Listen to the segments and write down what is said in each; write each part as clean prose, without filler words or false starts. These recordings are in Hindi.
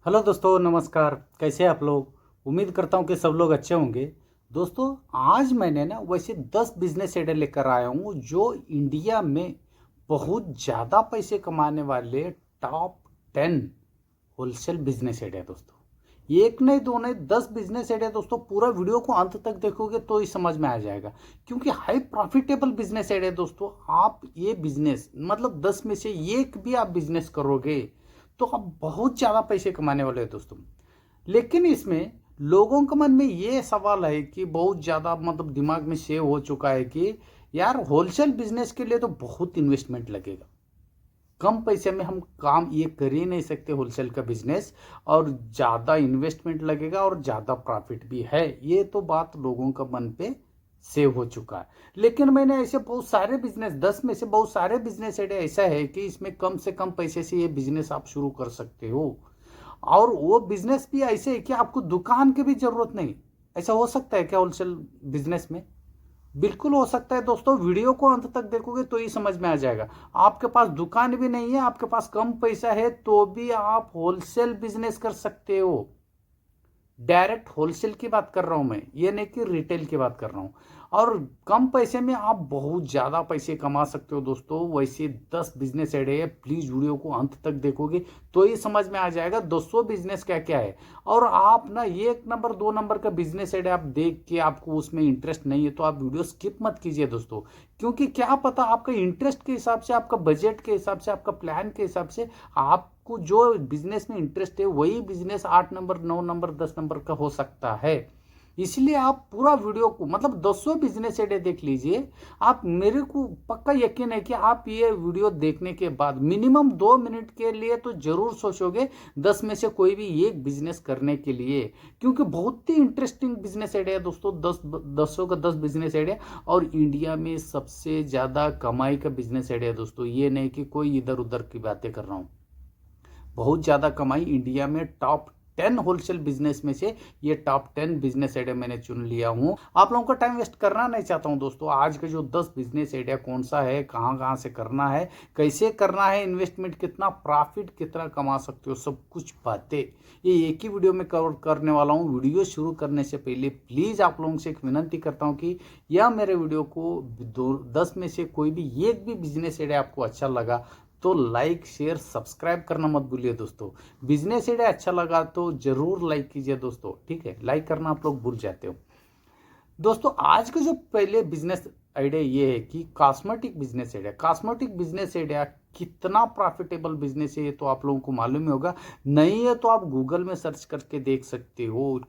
हेलो दोस्तों, नमस्कार। कैसे हैं आप लोग? उम्मीद करता हूं कि सब लोग अच्छे होंगे। दोस्तों, आज मैंने ना वैसे 10 बिजनेस आइडिया लेकर आया हूं जो इंडिया में बहुत ज़्यादा पैसे कमाने वाले टॉप 10 होलसेल बिजनेस आइडिया। दोस्तों, एक नहीं दो नहीं 10 बिजनेस आइडिया। दोस्तों, पूरा वीडियो को अंत तक देखोगे तो ही समझ में आ जाएगा, क्योंकि हाई प्रॉफिटेबल बिजनेस आइडिया। दोस्तों, आप ये बिजनेस मतलब 10 में से एक भी आप बिजनेस करोगे तो आप बहुत ज़्यादा पैसे कमाने वाले हैं। दोस्तों, लेकिन इसमें लोगों के मन में ये सवाल है कि बहुत ज़्यादा मतलब दिमाग में सेव हो चुका है कि यार होलसेल बिजनेस के लिए तो बहुत इन्वेस्टमेंट लगेगा, कम पैसे में हम काम ये कर ही नहीं सकते होलसेल का बिजनेस, और ज़्यादा इन्वेस्टमेंट लगेगा और ज़्यादा प्रॉफिट भी है। ये तो बात लोगों का मन पे सेव हो चुका है। लेकिन मैंने ऐसे बहुत सारे बिजनेस 10 में से बहुत सारे बिजनेस आइडिया ऐसा है कि इसमें कम से कम पैसे से ये बिजनेस आप शुरू कर सकते हो, और वो बिजनेस भी ऐसे है कि आपको दुकान की भी जरूरत नहीं। ऐसा हो सकता है क्या होलसेल बिजनेस में? बिल्कुल हो सकता है। दोस्तों, वीडियो को अंत तक देखोगे तो ही समझ में आ जाएगा। आपके पास दुकान भी नहीं है, आपके पास कम पैसा है, तो भी आप होलसेल बिजनेस कर सकते हो। डायरेक्ट होलसेल की बात कर रहा हूं मैं, ये नहीं कि रिटेल की बात कर रहा हूं। और कम पैसे में आप बहुत ज्यादा पैसे कमा सकते हो। दोस्तों, वैसे 10 बिजनेस आइडिया है, प्लीज वीडियो को अंत तक देखोगे तो ये समझ में आ जाएगा 200 बिजनेस क्या क्या है। और आप ना 1 नंबर 2 नंबर का बिजनेस आइडिया आप देख के आपको उसमें इंटरेस्ट नहीं है तो आप वीडियो स्किप मत कीजिए। दोस्तों, क्योंकि क्या पता आपका इंटरेस्ट के हिसाब से, आपका बजट के हिसाब से, आपका प्लान के हिसाब से आपको जो बिजनेस में इंटरेस्ट है वही बिजनेस 8 नंबर 9 नंबर 10 नंबर का हो सकता है। इसलिए आप पूरा वीडियो को मतलब 200 बिजनेस आइडिया देख लीजिए। आप, मेरे को पक्का यकीन है कि आप ये वीडियो देखने के बाद मिनिमम 2 मिनट के लिए तो जरूर सोचोगे 10 में से कोई भी एक बिजनेस करने के लिए, क्योंकि बहुत ही इंटरेस्टिंग बिजनेस आइडिया है। दोस्तों, 10 का 10 बिजनेस आइडिया, और इंडिया में सबसे ज्यादा कमाई का बिजनेस आइडिया। दोस्तों, ये नहीं कि कोई इधर उधर की बातें कर रहा हूं, बहुत ज़्यादा कमाई इंडिया में टॉप 10 होलसेल बिजनेस में से ये टॉप 10 बिजनेस आइडिया मैंने चुन लिया हूं। आप लोगों का टाइम वेस्ट करना नहीं चाहता हूं। दोस्तों, आज का जो 10 बिजनेस आइडिया कौन सा है, कहां कहां से करना है, कैसे करना है, इन्वेस्टमेंट कितना, प्रॉफिट कितना कमा सकते हो, सब कुछ बातें ये एक ही वीडियो में कवर करने वाला हूं। वीडियो शुरू करने से पहले प्लीज़ आप लोगों से एक विनंती करता हूं कि यह मेरे वीडियो को 10 में से कोई भी एक भी बिजनेस आइडिया आपको अच्छा लगा तो लाइक शेयर सब्सक्राइब करना मत भूलिए। दोस्तों, बिजनेस आइडिया अच्छा लगा तो जरूर लाइक कीजिए। दोस्तों, ठीक है, लाइक करना आप लोग भूल जाते हो। दोस्तों, आज का जो पहले बिजनेस आइडिया ये है कि cosmetic business idea. Cosmetic business idea कितना प्रॉफिटेबल बिजनेस है ये तो आप लोगों को मालूम ही होगा। नहीं है तो आप गूगल में सर्च करके देख सकते हो।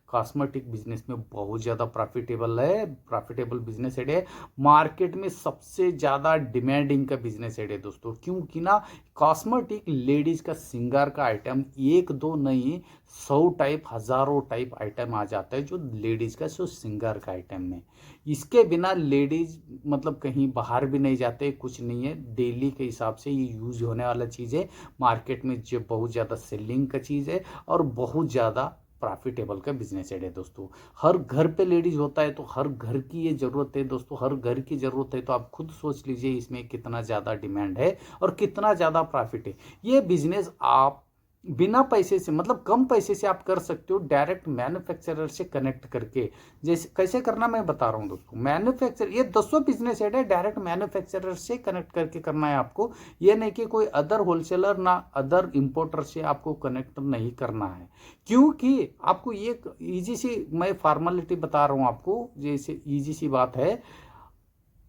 कॉस्मेटिक बिजनेस में बहुत ज़्यादा प्रॉफिटेबल है, प्रॉफिटेबल बिजनेस आइडिया है। मार्केट में सबसे ज़्यादा डिमांडिंग का बिजनेस आइडिया। दोस्तों, क्योंकि ना कॉस्मेटिक लेडीज का श्रृंगार का आइटम एक दो नहीं, 100 टाइप, हजारों टाइप आइटम आ जाता है जो लेडीज का जो श्रृंगार का आइटम है। इसके बिना लेडीज मतलब कहीं बाहर भी नहीं जाते, कुछ नहीं है। डेली के हिसाब से ये यूज होने वाला चीज़ है, मार्केट में जो बहुत ज़्यादा सेलिंग का चीज़ है और बहुत ज़्यादा प्रॉफिटेबल का बिजनेस है। दोस्तों, हर घर पे लेडीज होता है तो हर घर की ये जरूरत है। दोस्तों, हर घर की जरूरत है तो आप खुद सोच लीजिए इसमें कितना ज़्यादा डिमांड है और कितना ज़्यादा प्रॉफिट है। ये बिजनेस आप बिना पैसे से मतलब कम पैसे से आप कर सकते हो, डायरेक्ट मैन्युफैक्चरर से कनेक्ट करके। जैसे कैसे करना मैं बता रहा हूँ। दोस्तों, मैन्युफैक्चर ये 200 बिजनेस है, डायरेक्ट मैन्युफैक्चरर से कनेक्ट करके करना है आपको। ये नहीं कि कोई अदर होलसेलर ना अदर इंपोर्टर से आपको कनेक्ट नहीं करना है, क्योंकि आपको ये इजी सी मैं फॉर्मेलिटी बता रहा हूँ आपको। जैसे इजी सी बात है,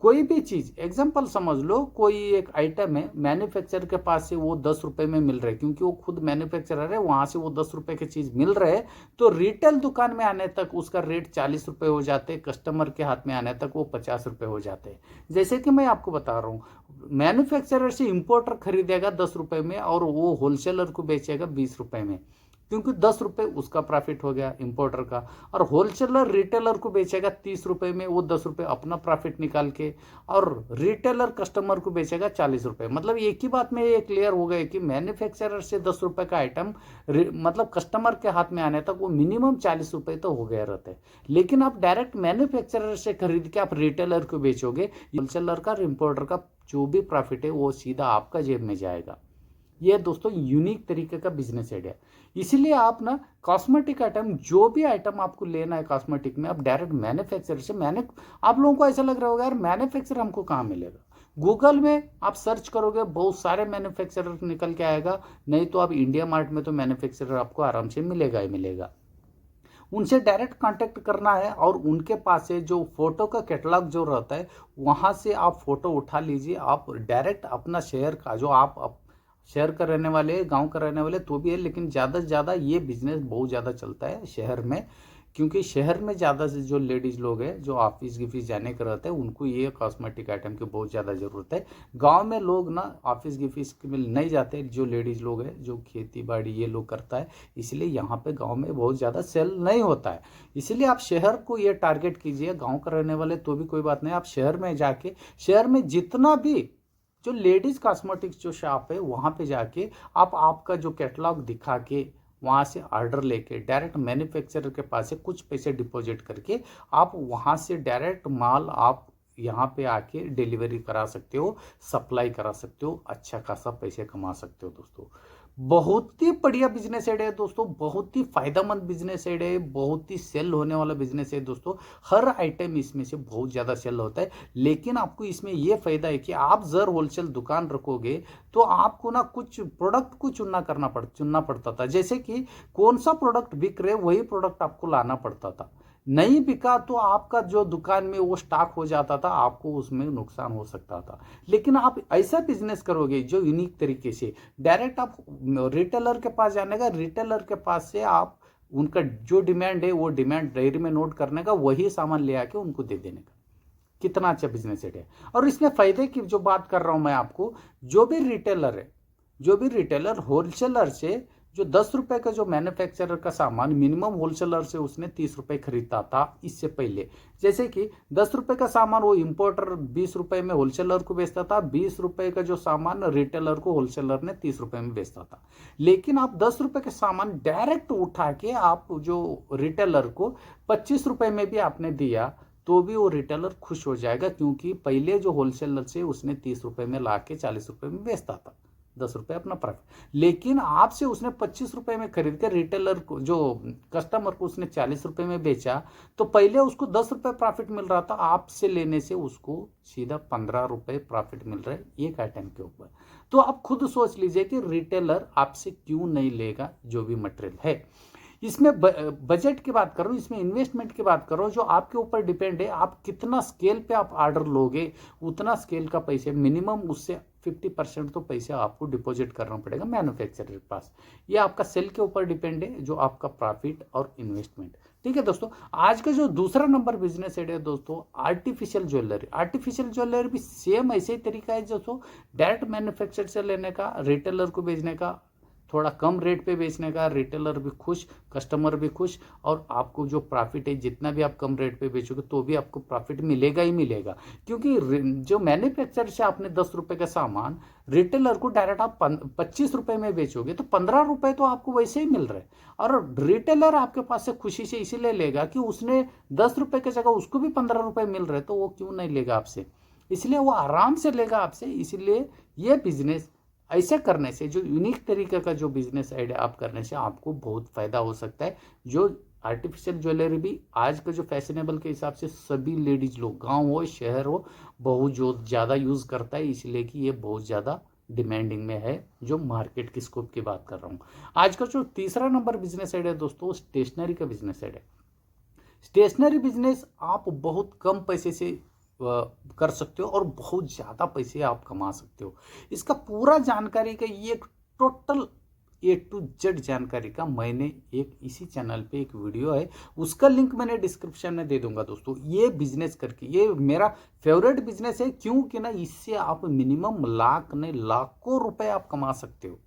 कोई भी चीज एग्जांपल समझ लो, कोई एक आइटम है, मैन्युफैक्चरर के पास से वो 10 रुपए में मिल रहा है क्योंकि वो खुद मैन्युफैक्चरर है, वहां से वो 10 रुपए की चीज मिल रहा है। तो रिटेल दुकान में आने तक उसका रेट 40 रुपए हो जाते, कस्टमर के हाथ में आने तक वो 50 रुपए हो जाते। जैसे कि मैं आपको बता रहा हूँ, मैन्युफैक्चरर से इंपोर्टर खरीदेगा 10 रुपए में और वो होलसेलर को बेचेगा 20 रुपए में, क्योंकि 10 रुपए उसका प्रॉफिट हो गया इंपोर्टर का। और होलसेलर रिटेलर को बेचेगा 30 रुपए में, वो 10 रुपए अपना प्रॉफिट निकाल के, और रिटेलर कस्टमर को बेचेगा 40 रुपए। मतलब एक ही बात में ये क्लियर हो गया कि मैन्युफैक्चरर से 10 रुपए का आइटम मतलब कस्टमर के हाथ में आने तक वो मिनिमम 40 रुपए तो हो गया रहता है। लेकिन आप डायरेक्ट मैन्युफैक्चरर से खरीद के आप रिटेलर को बेचोगे, होलसेलर का इंपोर्टर का जो भी प्रॉफिट है वो सीधा आपका जेब में जाएगा। ये दोस्तों यूनिक तरीके का बिजनेस आइडिया। इसीलिए आप ना कॉस्मेटिक आइटम, जो भी आइटम आपको लेना है कॉस्मेटिक में, आप डायरेक्ट मैन्युफैक्चरर से आप लोगों को ऐसा लग रहा होगा यार मैन्युफैक्चर हमको कहाँ मिलेगा। गूगल में आप सर्च करोगे बहुत सारे मैन्युफैक्चरर निकल के आएगा। नहीं तो आप इंडिया मार्ट में तो मैन्युफैक्चरर आपको आराम से मिलेगा ही मिलेगा। उनसे डायरेक्ट कांटेक्ट करना है और उनके पास से जो फोटो का कैटलॉग जो रहता है वहाँ से आप फोटो उठा लीजिए। आप डायरेक्ट अपना शहर का जो आप शहर का रहने वाले, गांव का रहने वाले तो भी है, लेकिन ज़्यादा से ज़्यादा ये बिजनेस बहुत ज़्यादा चलता है शहर में, क्योंकि शहर में ज़्यादा से जो लेडीज़ लोग हैं जो ऑफिस गिफिस जाने के रहते हैं उनको ये कॉस्मेटिक आइटम की बहुत ज़्यादा ज़रूरत है। गांव में लोग ना ऑफिस गिफिस में नहीं जाते, जो लेडीज़ लोग हैं जो खेती बाड़ी ये लोग करता है, इसलिए यहाँ पे गांव में बहुत ज़्यादा सेल नहीं होता है। इसलिए आप शहर को ये टारगेट कीजिए। गाँव का रहने वाले तो भी कोई बात नहीं, आप शहर में जाके शहर में जितना भी जो लेडीज़ कॉस्मेटिक्स जो शॉप है वहाँ पे जाके आप आपका जो कैटलॉग दिखा के वहाँ से ऑर्डर लेके डायरेक्ट मैन्युफैक्चरर के पास से कुछ पैसे डिपॉजिट करके आप वहाँ से डायरेक्ट माल आप यहाँ पे आके डिलीवरी करा सकते हो, सप्लाई करा सकते हो, अच्छा खासा पैसे कमा सकते हो दोस्तों। बहुत ही बढ़िया बिजनेस आइडिया है दोस्तों, बहुत ही फायदेमंद बिजनेस आइडिया है, बहुत ही सेल होने वाला बिजनेस है दोस्तों। हर आइटम इसमें से बहुत ज़्यादा सेल होता है, लेकिन आपको इसमें यह फायदा है कि आप जर होलसेल दुकान रखोगे तो आपको ना कुछ प्रोडक्ट को चुनना पड़ता था। जैसे कि कौन सा प्रोडक्ट बिक रहे वही प्रोडक्ट आपको लाना पड़ता था। नहीं बिका तो आपका जो दुकान में वो स्टॉक हो जाता था, आपको उसमें नुकसान हो सकता था। लेकिन आप ऐसा बिजनेस करोगे जो यूनिक तरीके से डायरेक्ट आप रिटेलर के पास जाने का, रिटेलर के पास से आप उनका जो डिमांड है वो डिमांड डायरी में नोट करने का, वही सामान ले आके उनको दे देने का। कितना अच्छा बिजनेस है। और इसमें फायदे की जो बात कर रहा हूं मैं आपको, जो भी रिटेलर है, जो भी रिटेलर होलसेलर से जो 10 रुपए का जो मैन्युफैक्चरर का सामान मिनिमम होलसेलर से उसने 30 रुपए खरीदता था इससे पहले। जैसे कि 10 रुपए का सामान वो इंपोर्टर 20 रुपए में होलसेलर को बेचता था, 20 रुपए का जो सामान रिटेलर को होलसेलर ने 30 रुपए में बेचता था। लेकिन आप 10 रुपए के सामान डायरेक्ट उठा के आप जो रिटेलर को 25 रुपए में भी आपने दिया तो भी वो रिटेलर खुश हो जाएगा, क्योंकि पहले जो होलसेलर से उसने 30 रुपए में ला के 40 रुपए में बेचता था, 10 रुपए अपना प्रॉफिट। लेकिन आपसे उसने 25 रुपए में खरीद के रिटेलर को जो कस्टमर को उसने 40 रुपए में बेचा, तो पहले उसको 10 रुपए प्रॉफिट मिल रहा था, आपसे लेने से उसको सीधा 15 रुपए प्रॉफिट मिल रहा है एक आइटम के ऊपर। तो आप खुद सोच लीजिए कि रिटेलर आपसे क्यों नहीं लेगा जो भी मटेरियल है। इसमें बजट की बात कर रहा हूँ, इसमें इन्वेस्टमेंट की बात कर रहा हूँ, जो आपके ऊपर डिपेंड है। आप कितना स्केल पे आप ऑर्डर लोगे उतना स्केल का पैसे मिनिमम उससे 50% तो पैसे आपको डिपॉजिट करना पड़ेगा मैन्युफैक्चरर के पास। ये आपका सेल के ऊपर डिपेंड है, जो आपका प्रॉफिट और इन्वेस्टमेंट। ठीक है दोस्तों, आज का जो दूसरा नंबर बिजनेस आइडिया दोस्तों, आर्टिफिशियल ज्वेलरी। आर्टिफिशियल ज्वेलरी भी सेम ऐसे ही तरीका है दोस्तों, डायरेक्ट मैन्युफैक्चर से लेने का, रिटेलर को भेजने का, थोड़ा कम रेट पे बेचने का, रिटेलर भी खुश, कस्टमर भी खुश, और आपको जो प्रॉफिट है जितना भी आप कम रेट पे बेचोगे तो भी आपको प्रॉफिट मिलेगा ही मिलेगा। क्योंकि जो मैन्युफैक्चर से आपने 10 रुपए का सामान रिटेलर को डायरेक्ट आप 25 रुपए में बेचोगे तो 15 रुपए तो आपको वैसे ही मिल रहे हैं। और रिटेलर आपके पास से खुशी से इसीलिए लेगा कि उसने 10 रुपए की जगह उसको भी 15 रुपए मिल रहे, तो वो क्यों नहीं लेगा आपसे, इसलिए वो आराम से लेगा आपसे। इसलिए ये बिजनेस ऐसे करने से, जो यूनिक तरीके का जो बिजनेस आइडिया आप करने से आपको बहुत फायदा हो सकता है। जो आर्टिफिशियल ज्वेलरी भी आज का जो फैशनेबल के हिसाब से सभी लेडीज लोग, गांव हो शहर हो, बहुत जो ज़्यादा यूज़ करता है, इसलिए कि ये बहुत ज़्यादा डिमांडिंग में है। जो मार्केट की स्कोप की बात कर रहा हूँ। आज का जो तीसरा नंबर बिजनेस आइडिया दोस्तों, स्टेशनरी का बिजनेस आइडिया। स्टेशनरी बिजनेस आप बहुत कम पैसे से कर सकते हो और बहुत ज़्यादा पैसे आप कमा सकते हो। इसका पूरा जानकारी का ये टोटल A to Z जानकारी का मैंने एक इसी चैनल पे एक वीडियो है, उसका लिंक मैंने डिस्क्रिप्शन में दे दूंगा दोस्तों। ये बिजनेस करके, ये मेरा फेवरेट बिजनेस है, क्योंकि ना इससे आप मिनिमम लाख नहीं लाखों रुपए आप कमा सकते हो।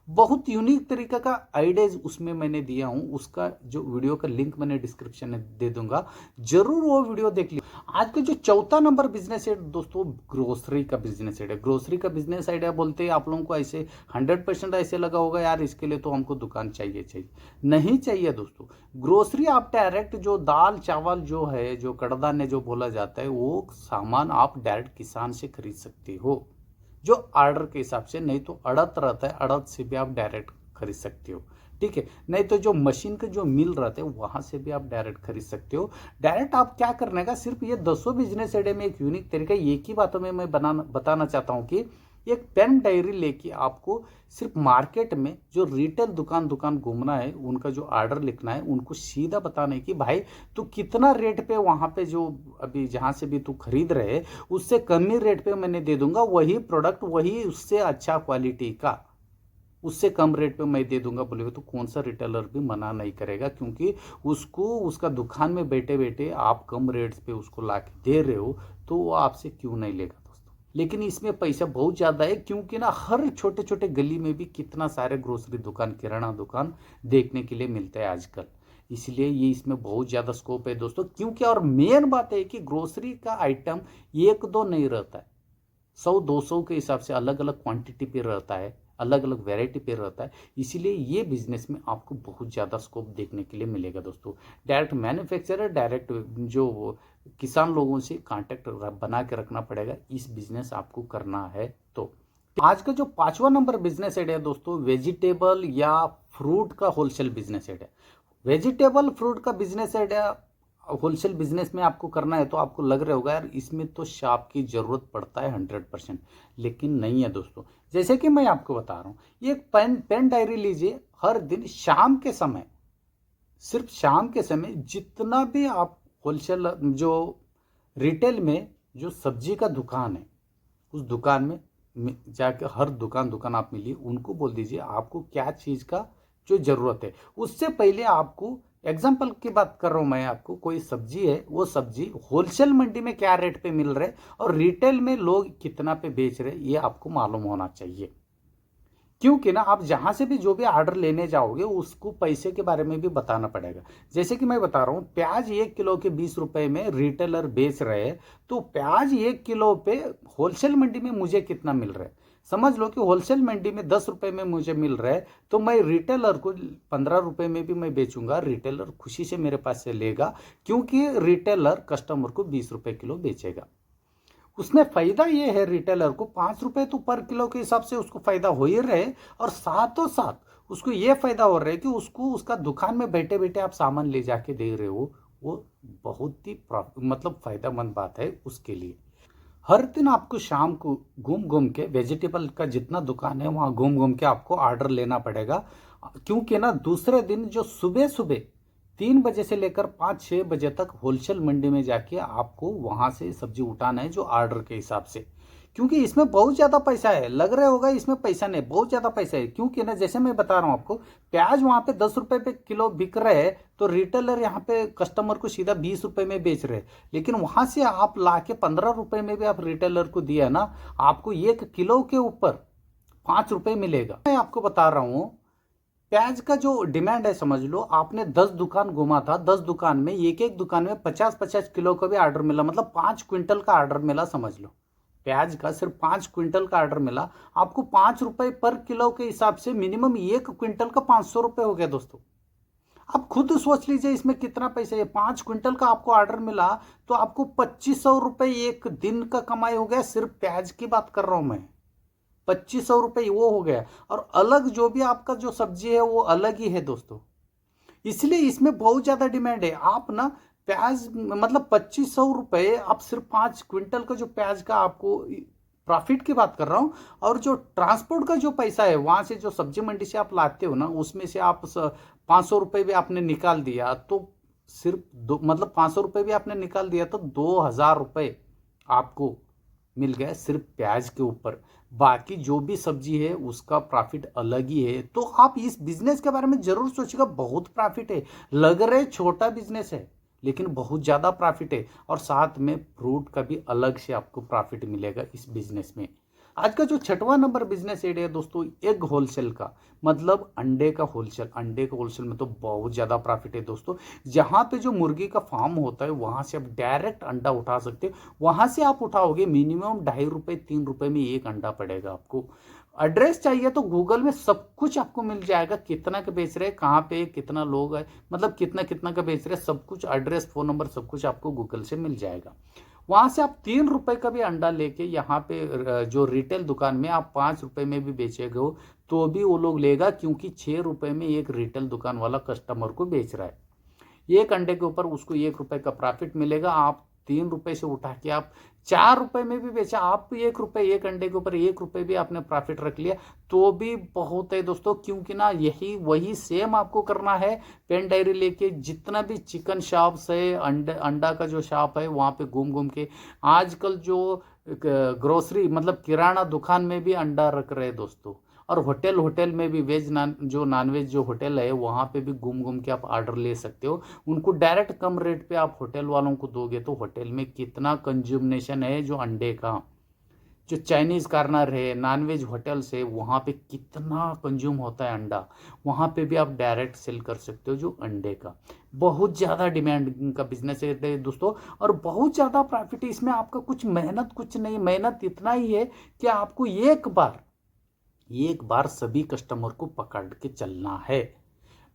बहुत यूनिक तरीका का आइडियाज उसमें मैंने दिया हूँ, उसका जो वीडियो का लिंक मैंने डिस्क्रिप्शन में दे दूंगा, जरूर वो वीडियो देख लीजिए। आज का जो चौथा नंबर बिजनेस है दोस्तों, ग्रोसरी का बिजनेस है। ग्रोसरी का बिजनेस आइडिया बोलते हैं आप लोगों को ऐसे 100% ऐसे लगा होगा यार इसके लिए तो हमको दुकान चाहिए। नहीं चाहिए दोस्तों। ग्रोसरी आप डायरेक्ट जो दाल चावल जो है, जो कड़दान्य जो बोला जाता है, वो सामान आप डायरेक्ट किसान से खरीद सकते हो। जो ऑर्डर के हिसाब से, नहीं तो अड़त रहता है, अड़त से भी आप डायरेक्ट खरीद सकते हो, ठीक है। नहीं तो जो मशीन के जो मिल रहते हैं वहां से भी आप डायरेक्ट खरीद सकते हो। डायरेक्ट आप क्या करने का, सिर्फ ये 200 बिजनेस आइडिया में एक यूनिक तरीका, एक ही बातों में मैं बताना चाहता हूँ कि एक पेन डायरी लेके आपको सिर्फ मार्केट में जो रिटेल दुकान घूमना है, उनका जो ऑर्डर लिखना है, उनको सीधा बताना है कि भाई तू कितना रेट पे वहां पे जो अभी जहां से भी तू खरीद रहे उससे कम ही रेट पे मैंने दे दूंगा, वही प्रोडक्ट वही उससे अच्छा क्वालिटी का उससे कम रेट पे मैं दे दूंगा बोलेगा तो कौन सा रिटेलर भी मना नहीं करेगा, क्योंकि उसको उसका दुकान में बैठे बैठे आप कम रेट्स पे उसको ला के दे रहे हो, तो वो आपसे क्यों नहीं लेगा दोस्तों। लेकिन इसमें पैसा बहुत ज़्यादा है, क्योंकि ना हर छोटे छोटे गली में भी कितना सारे ग्रोसरी दुकान, किराना दुकान देखने के लिए मिलता है आजकल। इसलिए ये इसमें बहुत ज़्यादा स्कोप है दोस्तों, क्योंकि और मेन बात है कि ग्रोसरी का आइटम एक दो नहीं रहता है, 100-200 के हिसाब से अलग अलग क्वांटिटी पे रहता है, अलग अलग वैरायटी पे रहता है। इसीलिए ये बिजनेस में आपको बहुत ज़्यादा स्कोप देखने के लिए मिलेगा दोस्तों। डायरेक्ट मैन्युफैक्चरर, डायरेक्ट जो किसान लोगों से कांटेक्ट बना के रखना पड़ेगा, इस बिजनेस आपको करना है। तो आज का जो 5वां नंबर बिजनेस आइडिया दोस्तों, वेजिटेबल या फ्रूट का wholesale business idea. Vegetable fruit का बिजनेस आइडिया होलसेल बिजनेस में आपको करना है तो आपको लग रहा होगा यार इसमें तो शॉप की जरूरत पड़ता है 100%, लेकिन नहीं है दोस्तों। जैसे कि मैं आपको बता रहा हूँ, ये एक पेन डायरी लीजिए, हर दिन शाम के समय, सिर्फ शाम के समय जितना भी आप होलसेल जो रिटेल में जो सब्जी का दुकान है, उस दुकान में जाके हर दुकान आप मिलिए, उनको बोल दीजिए आपको क्या चीज़ का जो ज़रूरत है। उससे पहले आपको, एग्जाम्पल की बात कर रहा हूँ मैं, आपको कोई सब्जी है, वो सब्जी होलसेल मंडी में क्या रेट पे मिल रहा है और रिटेल में लोग कितना पे बेच रहे हैं, ये आपको मालूम होना चाहिए। क्योंकि ना आप जहां से भी जो भी ऑर्डर लेने जाओगे उसको पैसे के बारे में भी बताना पड़ेगा। जैसे कि मैं बता रहा हूँ, प्याज 1 किलो के 20 रुपए में रिटेलर बेच रहे हैं, तो प्याज 1 किलो पे होलसेल मंडी में मुझे कितना मिल रहा है, समझ लो कि होलसेल मंडी में 10 रुपए में मुझे मिल रहा है, तो मैं रिटेलर को 15 रुपए में भी मैं बेचूंगा, रिटेलर खुशी से मेरे पास से लेगा, क्योंकि रिटेलर कस्टमर को 20 रुपए किलो बेचेगा। उसमें फायदा ये है, रिटेलर को 5 रुपए तो पर किलो के हिसाब से उसको फायदा हो ही रहे, और साथों साथ उसको ये फायदा हो रहा है कि उसको उसका दुकान में बैठे बैठे आप सामान ले जाके दे रहे हो, वो बहुत ही मतलब फायदेमंद बात है उसके लिए। हर दिन आपको शाम को घूम घूम के वेजिटेबल का जितना दुकान है वहाँ घूम घूम के आपको ऑर्डर लेना पड़ेगा, क्योंकि ना दूसरे दिन जो सुबह सुबह 3 बजे से लेकर 5-6 बजे तक होलसेल मंडी में जाके आपको वहाँ से सब्जी उठाना है जो ऑर्डर के हिसाब से। क्योंकि इसमें बहुत ज़्यादा पैसा है, लग रहा होगा इसमें पैसा नहीं, बहुत ज़्यादा पैसा है। क्योंकि ना जैसे मैं बता रहा हूँ आपको, प्याज वहाँ पे 10 रुपए पे किलो बिक रहे हैं, तो रिटेलर यहाँ पे कस्टमर को सीधा 20 रुपए में बेच रहे हैं, लेकिन वहाँ से आप ला के 15 रुपए में भी आप रिटेलर को दिया ना, आपको 1 किलो के ऊपर 5 रुपए मिलेगा। मैं आपको बता रहा हूँ, प्याज का जो डिमांड है, समझ लो आपने 10 दुकान घुमा था, 10 दुकान में एक एक दुकान में 50-50 किलो का भी ऑर्डर मिला, मतलब 5 क्विंटल का ऑर्डर मिला, समझ लो प्याज का सिर्फ 5 क्विंटल का ऑर्डर मिला, आपको 5 रुपए पर किलो के हिसाब से मिनिमम 1 क्विंटल का 500 रुपए हो गया दोस्तों। आप खुद सोच लीजिए इसमें कितना पैसा है। 5 क्विंटल का आपको ऑर्डर मिला तो आपको 2500 रुपए एक दिन का कमाई हो गया, सिर्फ प्याज की बात कर रहा हूं मैं, 2500 रुपए वो हो गया। और अलग जो भी आपका जो सब्जी है वो अलग ही है दोस्तों, इसलिए इसमें बहुत ज्यादा डिमांड है। आप ना प्याज मतलब 2500 रुपए, आप सिर्फ 5 क्विंटल का जो प्याज का आपको प्रॉफिट की बात कर रहा हूं, और जो ट्रांसपोर्ट का जो पैसा है वहां से जो सब्जी मंडी से आप लाते हो ना, उसमें से आप 500 रुपए भी आपने निकाल दिया तो सिर्फ मतलब 500 रुपए भी आपने निकाल दिया तो 2000 रुपए आपको मिल गया सिर्फ प्याज के ऊपर। बाकी जो भी सब्जी है उसका प्रॉफिट अलग ही है। तो आप इस बिजनेस के बारे में जरूर सोचिएगा, बहुत प्रॉफिट है। लग रहे छोटा बिजनेस है लेकिन बहुत ज़्यादा प्रॉफिट है, और साथ में फ्रूट का भी अलग से आपको प्रॉफिट मिलेगा इस बिजनेस में। आज का जो 6वां नंबर बिजनेस एरिया दोस्तों, एग होलसेल का, मतलब अंडे का होलसेल। अंडे का होलसेल में तो बहुत ज़्यादा प्रॉफिट है दोस्तों। जहाँ पे जो मुर्गी का फार्म होता है वहाँ से आप डायरेक्ट अंडा उठा सकते हो, वहाँ से आप उठाओगे मिनिमम 2.5 रुपये 3 रुपये में एक अंडा पड़ेगा आपको। एड्रेस चाहिए तो गूगल में सब कुछ आपको मिल जाएगा, कितना का बेच रहे हैं, कहाँ पे कितना लोग है, मतलब कितना कितना का बेच रहे हैं, सब कुछ एड्रेस फ़ोन नंबर सब कुछ आपको गूगल से मिल जाएगा। वहाँ से आप 3 रुपए का भी अंडा लेके यहाँ पे जो रिटेल दुकान में आप 5 रुपए में भी बेचेगे हो तो भी वो लोग लेगा, क्योंकि 6 रुपए में एक रिटेल दुकान वाला कस्टमर को बेच रहा है। एक अंडे के ऊपर उसको 1 रुपए का प्रॉफिट मिलेगा। आप 3 रुपए से उठा के आप 4 रुपए में भी बेचा, आप 1 रुपए, एक अंडे के ऊपर 1 रुपए भी आपने प्रॉफिट रख लिया तो भी बहुत है दोस्तों। क्योंकि ना यही वही सेम आपको करना है। पेन डायरी लेके जितना भी चिकन शॉप्स है, अंडा का जो शॉप है वहाँ पे घूम घूम के, आजकल जो ग्रोसरी मतलब किराना दुकान में भी अंडा रख रहे हैं दोस्तों। और होटल में भी वेज नॉनवेज जो होटल है वहाँ पे भी घूम घूम के आप ऑर्डर ले सकते हो। उनको डायरेक्ट कम रेट पे आप होटल वालों को दोगे तो होटल में कितना कंज्यूमनेशन है जो अंडे का। जो चाइनीज़ कार्नर है, नॉनवेज होटल्स है, वहाँ पे कितना कंज्यूम होता है अंडा, वहाँ पे भी आप डायरेक्ट सेल कर सकते हो जो अंडे का। बहुत ज़्यादा डिमांड का बिजनेस है दोस्तों, और बहुत ज़्यादा प्रॉफिट है इसमें। आपका कुछ मेहनत कुछ नहीं, मेहनत इतना ही है कि आपको एक बार सभी कस्टमर को पकड़ के चलना है।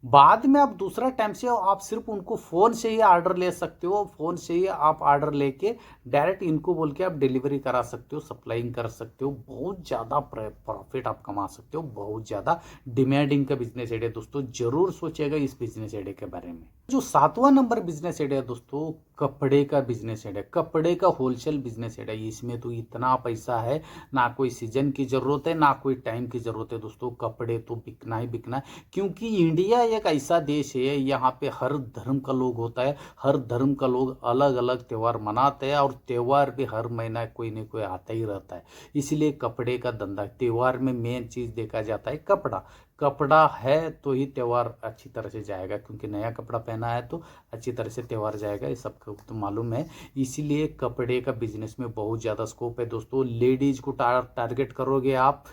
बाद में आप दूसरा टाइम से आप सिर्फ उनको फ़ोन से ही ऑर्डर ले सकते हो। फ़ोन से ही आप ऑर्डर लेके डायरेक्ट इनको बोल के आप डिलीवरी करा सकते हो, सप्लाइंग कर सकते हो। बहुत ज़्यादा प्रॉफिट आप कमा सकते हो। बहुत ज़्यादा डिमांडिंग का बिजनेस आइडिया दोस्तों, जरूर सोचिएगा इस बिजनेस आइडिया के बारे में। जो 7वां नंबर बिजनेस आइडिया दोस्तों, कपड़े का बिजनेस आइडिया, कपड़े का होलसेल बिजनेस आइडिया। इसमें तो इतना पैसा है, ना कोई सीजन की ज़रूरत है ना कोई टाइम की ज़रूरत है दोस्तों। कपड़े तो बिकना ही बिकना है, क्योंकि इंडिया एक ऐसा देश है यहाँ पे हर धर्म का लोग होता है। हर धर्म का लोग अलग अलग त्यौहार मनाते हैं, और त्यौहार भी हर महीना कोई ना कोई आता ही रहता है। इसलिए कपड़े का धंधा, त्यौहार में मेन चीज़ देखा जाता है कपड़ा। कपड़ा है तो ही त्यौहार अच्छी तरह से जाएगा, क्योंकि नया कपड़ा पहना है तो अच्छी तरह से त्यौहार जाएगा, ये सबको तो मालूम है। इसीलिए कपड़े का बिजनेस में बहुत ज़्यादा स्कोप है दोस्तों। लेडीज को टारगेट करोगे आप।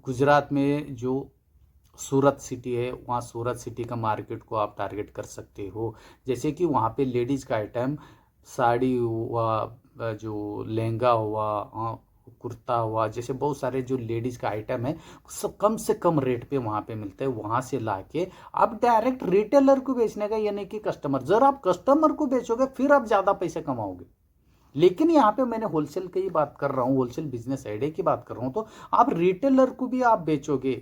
गुजरात में जो सूरत सिटी है, वहाँ सूरत सिटी का मार्केट को आप टारगेट कर सकते हो। जैसे कि वहाँ पे लेडीज़ का आइटम, साड़ी हुआ, जो लहंगा हुआ, कुर्ता हुआ, जैसे बहुत सारे जो लेडीज़ का आइटम है सब कम से कम रेट पे वहाँ पे मिलते हैं। वहाँ से लाके आप डायरेक्ट रिटेलर को बेचने का, यानी कि कस्टमर, जब आप कस्टमर को बेचोगे फिर आप ज़्यादा पैसे कमाओगे। लेकिन यहाँ पे मैंने होलसेल की ही बात कर रहा हूँ, होलसेल बिजनेस आइडिया की बात कर रहा हूँ। तो आप रिटेलर को भी आप बेचोगे,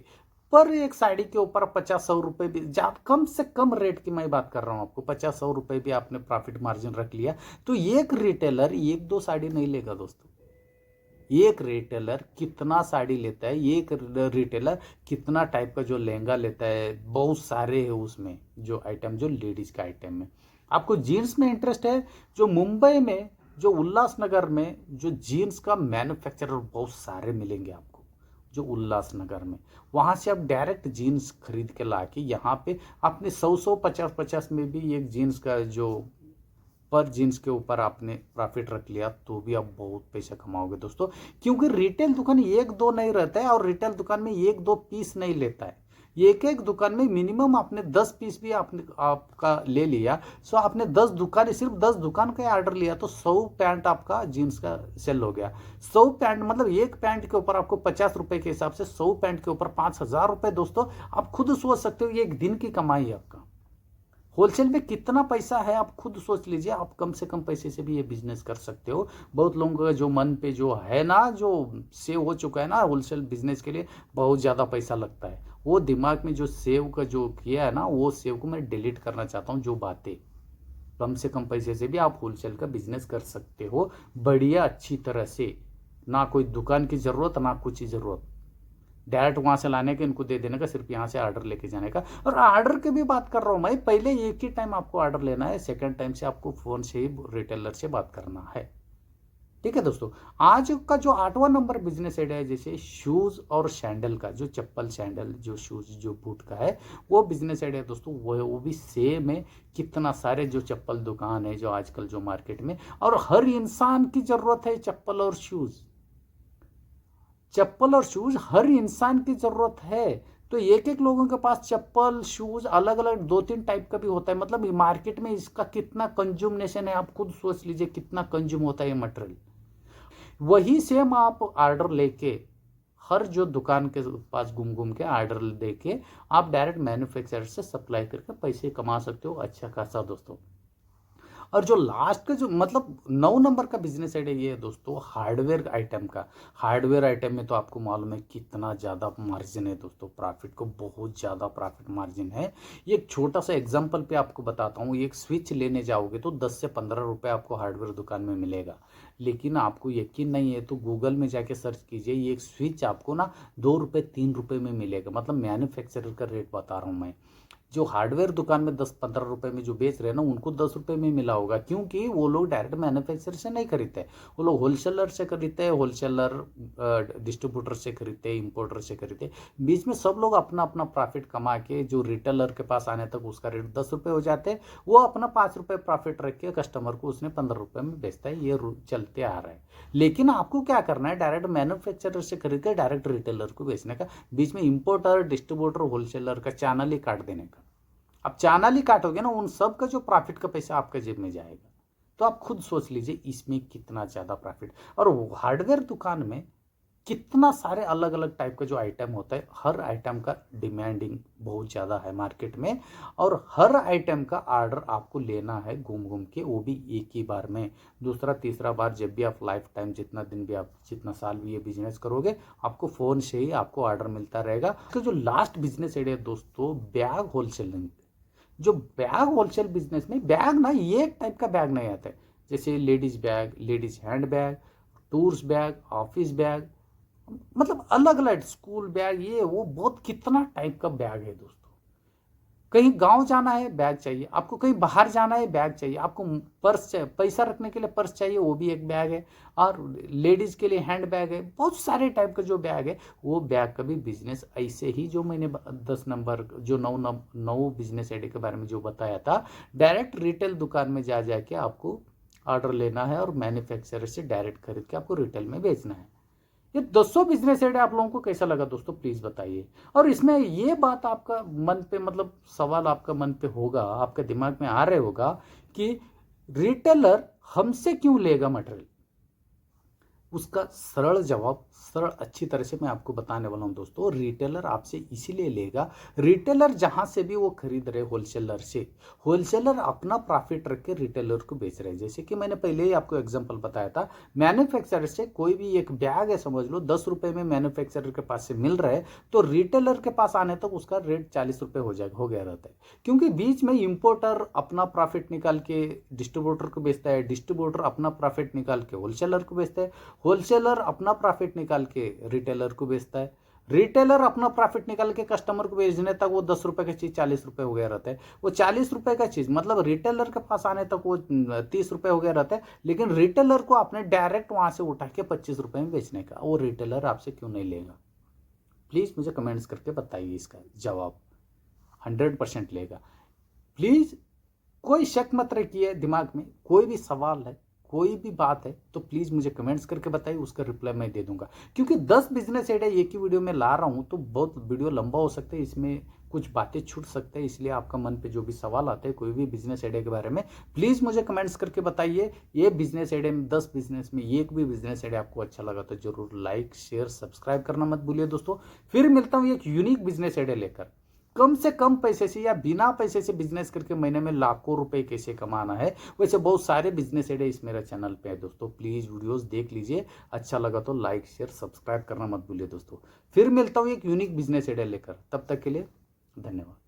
पर एक साड़ी के ऊपर 50-100 रुपए भी, कम से कम रेट की मैं बात कर रहा हूँ आपको, 50-100 रुपए भी आपने प्रॉफिट मार्जिन रख लिया तो एक रिटेलर 1-2 साड़ी नहीं लेगा दोस्तों। एक रिटेलर कितना साड़ी लेता है, एक रिटेलर कितना टाइप का जो लहंगा लेता है, बहुत सारे है उसमें जो आइटम, जो लेडीज का आइटम है। आपको जीन्स में इंटरेस्ट है, जो मुंबई में, जो उल्लासनगर में जो जीन्स का मैन्युफैक्चरर बहुत सारे मिलेंगे आपको, जो उल्लासनगर में, वहाँ से आप डायरेक्ट जीन्स खरीद के ला के यहाँ पे आपने 100-100, 50-50 में भी एक जीन्स का जो पर जीन्स के ऊपर आपने प्रॉफिट रख लिया तो भी आप बहुत पैसा कमाओगे दोस्तों। क्योंकि रिटेल दुकान 1-2 नहीं रहता है, और रिटेल दुकान में 1-2 पीस नहीं लेता है। एक एक दुकान में मिनिमम आपने 10 पीस भी आपने आपका ले लिया, सो आपने 10 दुकान, सिर्फ 10 दुकान का ऑर्डर लिया तो 100 पैंट आपका जीन्स का सेल हो गया। 100 पैंट मतलब एक पैंट के ऊपर आपको 50 रुपए के हिसाब से 100 पैंट के ऊपर 5,000 रुपए दोस्तों। आप खुद सोच सकते हो ये एक दिन की कमाई है आपका। होलसेल में कितना पैसा है आप खुद सोच लीजिए। आप कम से कम पैसे से भी ये बिजनेस कर सकते हो। बहुत लोगों का जो मन पे जो है ना, जो सेव हो चुका है ना होलसेल बिजनेस के लिए, बहुत ज़्यादा पैसा लगता है, वो दिमाग में जो सेव का जो किया है ना, वो सेव को मैं डिलीट करना चाहता हूँ। जो बातें, कम से कम पैसे से भी आप होलसेल का बिजनेस कर सकते हो बढ़िया अच्छी तरह से। ना कोई दुकान की ज़रूरत, ना कुछ ही ज़रूरत, डायरेक्ट वहाँ से लाने के, इनको दे देने का, सिर्फ यहाँ से ऑर्डर लेके जाने का। और ऑर्डर की भी बात कर रहा हूँ मैं, पहले एक ही टाइम आपको ऑर्डर लेना है, सेकंड टाइम से आपको फ़ोन से ही रिटेलर से बात करना है। ठीक है दोस्तों। आज का जो 8वां नंबर बिजनेस आइडिया है, जैसे शूज़ और सैंडल का, जो चप्पल सैंडल जो शूज़ जो बूट का है, वो बिजनेस आइडिया दोस्तों वो भी सेम है। कितना सारे जो चप्पल दुकान है जो आजकल जो मार्केट में, और हर इंसान की ज़रूरत है चप्पल और शूज़। चप्पल और शूज हर इंसान की जरूरत है। तो एक एक लोगों के पास चप्पल शूज अलग अलग 2-3 टाइप का भी होता है। मतलब मार्केट में इसका कितना कंज्यूमनेशन है, आप खुद सोच लीजिए कितना कंज्यूम होता है ये मटेरियल। वही सेम आप ऑर्डर लेके हर जो दुकान के पास घूम घूम के ऑर्डर देके आप डायरेक्ट मैन्युफैक्चरर से सप्लाई करके पैसे कमा सकते हो अच्छा खासा दोस्तों। और जो लास्ट का जो मतलब 9 नंबर का बिजनेस आइडिया ये है दोस्तों, हार्डवेयर आइटम का। हार्डवेयर आइटम में तो आपको मालूम है कितना ज़्यादा मार्जिन है दोस्तों, प्रॉफिट को बहुत ज़्यादा प्रॉफिट मार्जिन है। ये एक छोटा सा एग्जांपल पे आपको बताता हूँ, एक स्विच लेने जाओगे तो 10 से 15 रुपये आपको हार्डवेयर दुकान में मिलेगा, लेकिन आपको यकीन नहीं है तो गूगल में जाके सर्च कीजिए, ये एक स्विच आपको ना 2 रुपये 3 रुपये में मिलेगा। मतलब मैन्युफैक्चरर का रेट बता रहा हूँ मैं। जो हार्डवेयर दुकान में 10-15 रुपए में जो बेच रहे हैं ना, उनको 10 रुपए में मिला होगा, क्योंकि वो लोग डायरेक्ट मैन्युफैक्चरर से नहीं खरीदते, वो लोग होलसेलर से खरीदते हैं, होलसेलर डिस्ट्रीब्यूटर से खरीदते हैं, इंपोर्टर से खरीदते हैं। बीच में सब लोग अपना अपना प्रॉफिट कमा के जो रिटेलर के पास आने तक उसका रेट 10 रुपये हो जाते हैं, वो अपना 5 रुपये प्रॉफिट रख के कस्टमर को उसने 15 रुपये में बेचता है। ये चलते आ रहा है। लेकिन आपको क्या करना है, डायरेक्ट मैन्युफैक्चरर से खरीद के डायरेक्ट रिटेलर को बेचने का, बीच में इंपोर्टर डिस्ट्रीब्यूटर होलसेलर का चैनल ही काट देने का। अब चैनल ही काटोगे ना, उन सब का जो प्रॉफिट का पैसा आपके जेब में जाएगा। तो आप खुद सोच लीजिए इसमें कितना ज़्यादा प्रॉफिट। और हार्डवेयर दुकान में कितना सारे अलग अलग टाइप का जो आइटम होता है, हर आइटम का डिमांडिंग बहुत ज़्यादा है मार्केट में, और हर आइटम का ऑर्डर आपको लेना है घूम घूम के, वो भी एक ही बार में। दूसरा तीसरा बार जब भी आप लाइफ टाइम जितना दिन भी आप जितना साल भी ये बिजनेस करोगे, आपको फ़ोन से ही आपको ऑर्डर मिलता रहेगा। तो जो लास्ट बिजनेस आइडिया दोस्तों, बैग होलसेलिंग। जो बैग होलसेल बिजनेस में बैग ना, ये एक टाइप का बैग नहीं आता है, जैसे ladies bag, ladies hand bag, tours bag, office bag, मतलब अलग अलग स्कूल बैग, ये वो बहुत कितना टाइप का बैग है दोस्तों। कहीं गांव जाना है बैग चाहिए आपको, कहीं बाहर जाना है बैग चाहिए आपको, पर्स चाहिए, पैसा रखने के लिए पर्स चाहिए, वो भी एक बैग है, और लेडीज के लिए हैंड बैग है। बहुत सारे टाइप का जो बैग है, वो बैग का भी बिजनेस ऐसे ही जो मैंने 10 नंबर जो 9 बिजनेस आइडिया के बारे में जो बताया था, डायरेक्ट रिटेल दुकान में जा जाके आपको ऑर्डर लेना है और मैन्युफैक्चरर से डायरेक्ट खरीद के आपको रिटेल में बेचना है। ये 200 बिजनेस आइडिया आप लोगों को कैसा लगा दोस्तों, प्लीज बताइए। और इसमें ये बात आपका मन पे, मतलब सवाल आपका मन पे होगा, आपके दिमाग में आ रहे होगा कि रिटेलर हमसे क्यों लेगा मटेरियल। उसका सरल जवाब, सरल अच्छी तरह से मैं आपको बताने वाला हूं दोस्तों। रिटेलर आपसे इसीलिए लेगा, रिटेलर जहां से भी वो खरीद रहे होलसेलर से, होलसेलर अपना प्रॉफिट रख के रिटेलर को बेच रहे हैं। जैसे कि मैंने पहले ही आपको एग्जांपल बताया था, मैन्युफैक्चरर से कोई भी एक बैग है समझ लो 10 रुपए में मैन्युफैक्चरर के पास से मिल रहा है, तो रिटेलर के पास आने तक उसका रेट 40 रुपए हो गया रहता है, क्योंकि बीच में इंपोर्टर अपना प्रॉफिट निकाल के डिस्ट्रीब्यूटर को बेचता है, डिस्ट्रीब्यूटर अपना प्रॉफिट निकाल के होलसेलर को बेचता है, होलसेलर अपना प्रॉफिट निकाल के रिटेलर को बेचता है, रिटेलर अपना प्रॉफिट निकाल के कस्टमर को बेचने तक वो 10 रुपए की चीज 40 रुपए हो गया रहता है। वो 40 रुपए का चीज मतलब रिटेलर के पास आने तक वो 30 रुपए हो गया रहता है, लेकिन रिटेलर को आपने डायरेक्ट वहां से उठा के 25 रुपए में बेचने का, वो रिटेलर आपसे क्यों नहीं लेगा। प्लीज मुझे कमेंट्स करके बताइए इसका जवाब। 100% लेगा। प्लीज कोई शक मत रखिए दिमाग में, कोई भी सवाल है, कोई भी बात है तो प्लीज मुझे कमेंट्स करके बताइए, उसका रिप्लाई मैं दे दूंगा। क्योंकि 10 बिजनेस आइडिया एक ही वीडियो में ला रहा हूं, तो बहुत वीडियो लंबा हो सकता है, इसमें कुछ बातें छूट सकते हैं, इसलिए आपका मन पे जो भी सवाल आते हैं कोई भी बिजनेस आइडिया के बारे में, प्लीज मुझे कमेंट्स करके बताइए। ये बिजनेस आइडिया में 10 बिजनेस में एक भी बिजनेस आइडिया आपको अच्छा लगा तो जरूर लाइक शेयर सब्सक्राइब करना मत भूलिए दोस्तों। फिर मिलता हूं एक यूनिक बिजनेस आइडिया लेकर। कम से कम पैसे से या बिना पैसे से बिजनेस करके महीने में लाखों रुपए कैसे कमाना है, वैसे बहुत सारे बिजनेस आइडिया इस मेरे चैनल पे है दोस्तों। प्लीज वीडियोस देख लीजिए, अच्छा लगा तो लाइक शेयर सब्सक्राइब करना मत भूलिए दोस्तों। फिर मिलता हूं एक यूनिक बिजनेस आइडिया लेकर, तब तक के लिए धन्यवाद।